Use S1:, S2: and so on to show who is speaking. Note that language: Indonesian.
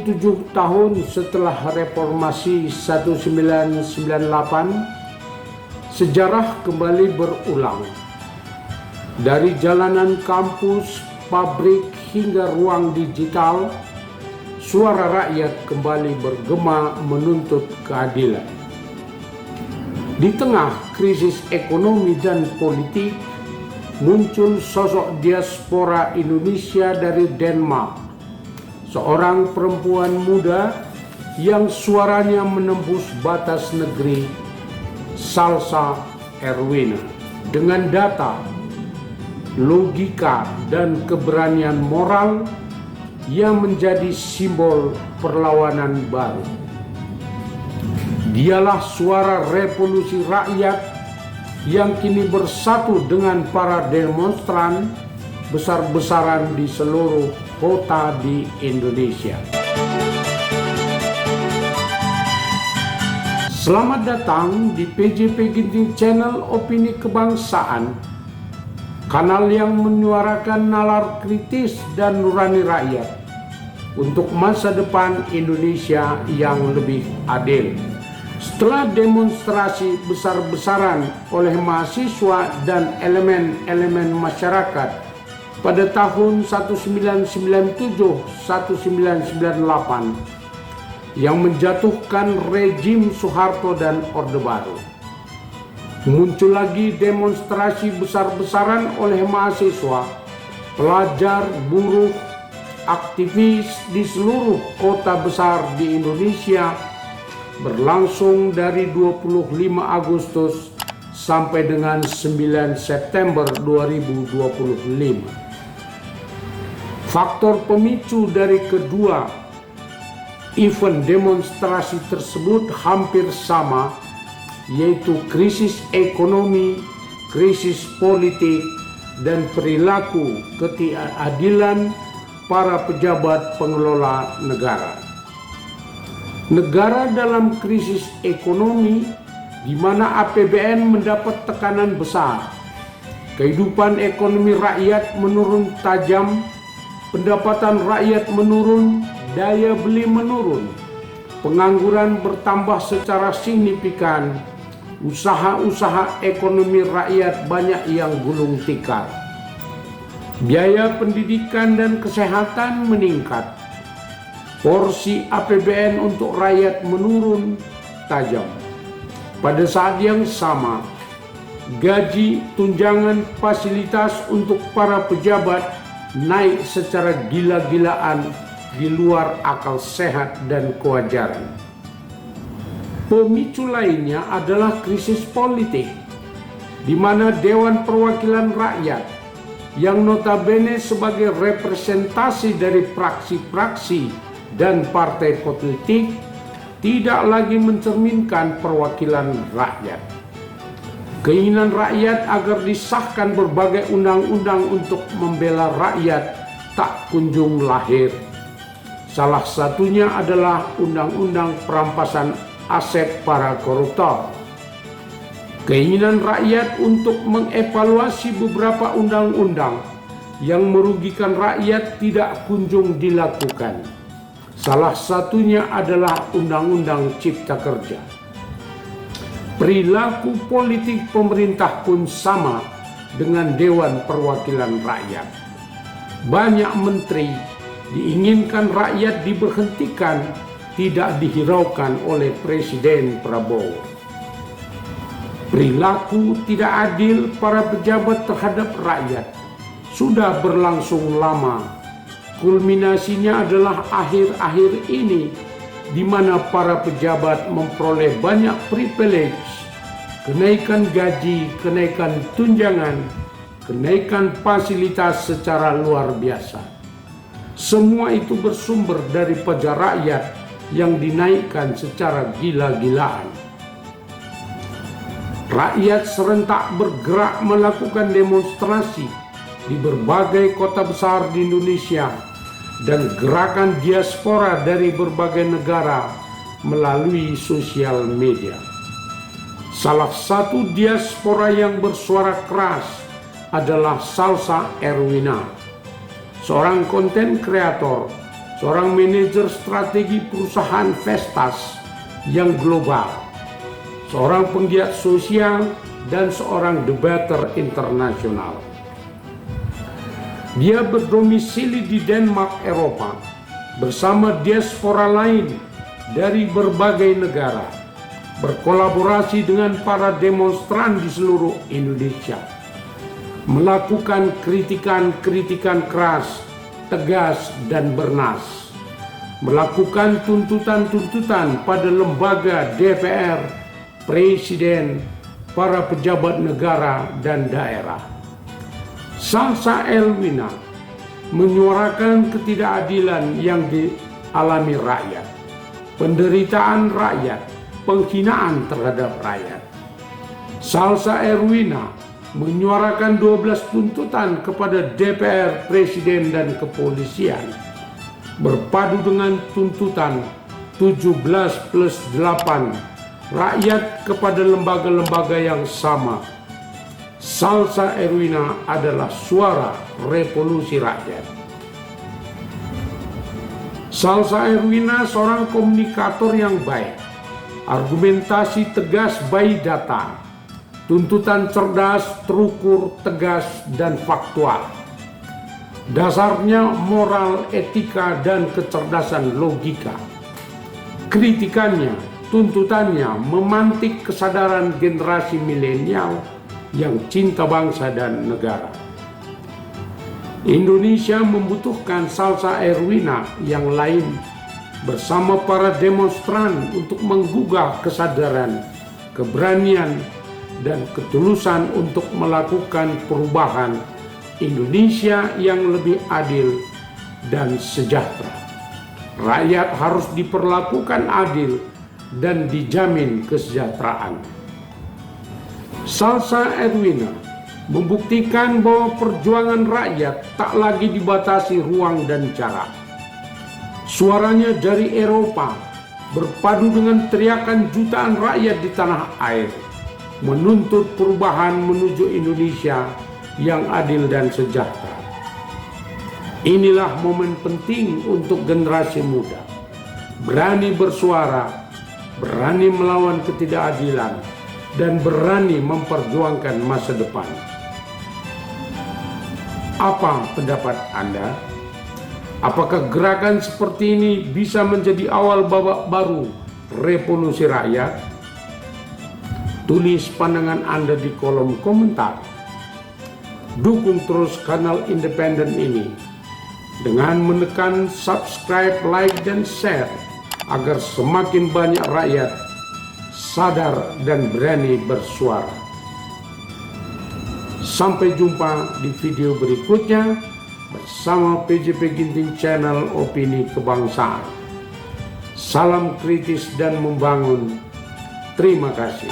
S1: 27 tahun setelah reformasi 1998, sejarah kembali berulang. Dari jalanan kampus, pabrik hingga ruang digital, suara rakyat kembali bergema menuntut keadilan. Di tengah krisis ekonomi dan politik, muncul sosok diaspora Indonesia dari Denmark, seorang perempuan muda yang suaranya menembus batas negeri, Salsa Erwina. Dengan data, logika, dan keberanian moral yang menjadi simbol perlawanan baru. Dialah suara revolusi rakyat yang kini bersatu dengan para demonstran besar-besaran di seluruh kota di Indonesia. Selamat datang di PJP Ginting Channel Opini Kebangsaan, kanal yang menyuarakan nalar kritis dan nurani rakyat untuk masa depan Indonesia yang lebih adil. Setelah demonstrasi besar-besaran oleh mahasiswa dan elemen-elemen masyarakat pada tahun 1997-1998 yang menjatuhkan rejim Soeharto dan Orde Baru, muncul lagi demonstrasi besar-besaran oleh mahasiswa, pelajar, buruh, aktivis di seluruh kota besar di Indonesia, berlangsung dari 25 Agustus sampai dengan 9 September 2025. Faktor pemicu dari kedua event demonstrasi tersebut hampir sama, yaitu krisis ekonomi, krisis politik, dan perilaku ketidakadilan para pejabat pengelola negara. Negara dalam krisis ekonomi di mana APBN mendapat tekanan besar, kehidupan ekonomi rakyat menurun tajam, pendapatan rakyat menurun, daya beli menurun, pengangguran bertambah secara signifikan, usaha-usaha ekonomi rakyat banyak yang gulung tikar. Biaya pendidikan dan kesehatan meningkat. Porsi APBN untuk rakyat menurun tajam. Pada saat yang sama, gaji, tunjangan, fasilitas untuk para pejabat naik secara gila-gilaan di luar akal sehat dan kewajaran. Pemicu lainnya adalah krisis politik, di mana Dewan Perwakilan Rakyat yang notabene sebagai representasi dari fraksi-fraksi dan partai politik tidak lagi mencerminkan perwakilan rakyat. Keinginan rakyat agar disahkan berbagai undang-undang untuk membela rakyat tak kunjung lahir. Salah satunya adalah Undang-Undang Perampasan Aset para koruptor. Keinginan rakyat untuk mengevaluasi beberapa undang-undang yang merugikan rakyat tidak kunjung dilakukan. Salah satunya adalah Undang-Undang Cipta Kerja. Perilaku politik pemerintah pun sama dengan Dewan Perwakilan Rakyat. Banyak menteri diinginkan rakyat diberhentikan, tidak dihiraukan oleh Presiden Prabowo. Perilaku tidak adil para pejabat terhadap rakyat sudah berlangsung lama. Kulminasinya adalah akhir-akhir ini, di mana para pejabat memperoleh banyak privilege, kenaikan gaji, kenaikan tunjangan, kenaikan fasilitas secara luar biasa. Semua itu bersumber dari pajak rakyat yang dinaikkan secara gila-gilaan. Rakyat serentak bergerak melakukan demonstrasi di berbagai kota besar di Indonesia dan gerakan diaspora dari berbagai negara melalui sosial media. Salah satu diaspora yang bersuara keras adalah Salsa Erwina, seorang konten kreator seorang manajer strategi perusahaan Vestas yang global, seorang penggiat sosial, dan seorang debater internasional. Dia berdomisili di Denmark, Eropa, bersama diaspora lain dari berbagai negara, berkolaborasi dengan para demonstran di seluruh Indonesia, melakukan kritikan keras, tegas, dan bernas, melakukan tuntutan-tuntutan pada lembaga DPR, Presiden, para pejabat negara dan daerah. Salsa Elwina menyuarakan ketidakadilan yang dialami rakyat, penderitaan rakyat, penghinaan terhadap rakyat. Salsa Elwina menyuarakan 12 tuntutan kepada DPR, Presiden, dan kepolisian, berpadu dengan tuntutan 17+8 rakyat kepada lembaga-lembaga yang sama. Salsa Elwina adalah suara revolusi rakyat. Salsa Elwina seorang komunikator yang baik, argumentasi tegas by data, tuntutan cerdas, terukur, tegas, dan faktual. Dasarnya moral, etika, dan kecerdasan logika. Kritikannya, tuntutannya memantik kesadaran generasi milenial yang cinta bangsa dan negara. Indonesia membutuhkan Salsa Elwina yang lain bersama para demonstran untuk menggugah kesadaran, keberanian, dan ketulusan untuk melakukan perubahan Indonesia yang lebih adil dan sejahtera. Rakyat harus diperlakukan adil dan dijamin kesejahteraan. Salsa Elwina membuktikan bahwa perjuangan rakyat tak lagi dibatasi ruang dan jarak. Suaranya dari Eropa berpadu dengan teriakan jutaan rakyat di tanah air, menuntut perubahan menuju Indonesia yang adil dan sejahtera. Inilah momen penting untuk generasi muda, berani bersuara, berani melawan ketidakadilan, dan berani memperjuangkan masa depan. Apa pendapat Anda? Apakah gerakan seperti ini bisa menjadi awal babak baru revolusi rakyat? Tulis pandangan Anda di kolom komentar. Dukung terus kanal independen ini dengan menekan subscribe, like, dan share agar semakin banyak rakyat sadar dan berani bersuara. Sampai jumpa di video berikutnya bersama PJP Ginting Channel Opini Kebangsaan. Salam kritis dan membangun. Terima kasih.